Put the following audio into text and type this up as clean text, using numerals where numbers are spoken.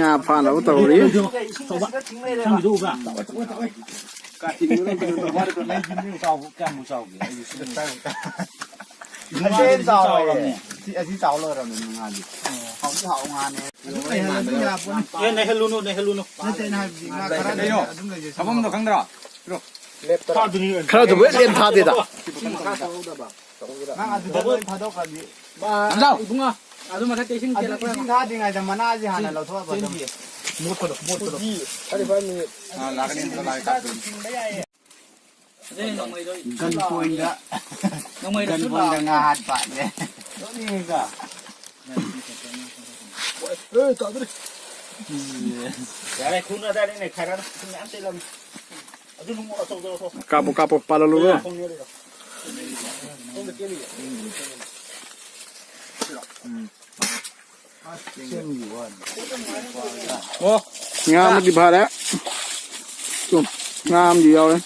งาผ่านแล้วตัวนี้เช่นเจ้าเลยที่เจ้าเลยเราเนี่ยงานอยู่เขาที่เขางานเนี่ยในฮัลโหลในฮัลโหลในเจนให้งานคาราเดียวทำมันต้องขังเด้อเขาจะเว้นเรียนพาดิดอ่ะเจ้าบุ้งอ่ะอามาแค่เตชิงเจริญสิ่งท่าดีไงจะมาหน้าที่หาเราทั่วไปมุดมุดถ้าได้ฟังมีลากนี่ลายกันกันคุยละกันคุยงานป่ะเนี่ยนี่ก็ต่อไปอะไรคุณอะไรเนี่ยใครนะคุณน้ำเซรั่มCapo para lo veo. Ngam di ba đấy. Ngam gì đâu đấy.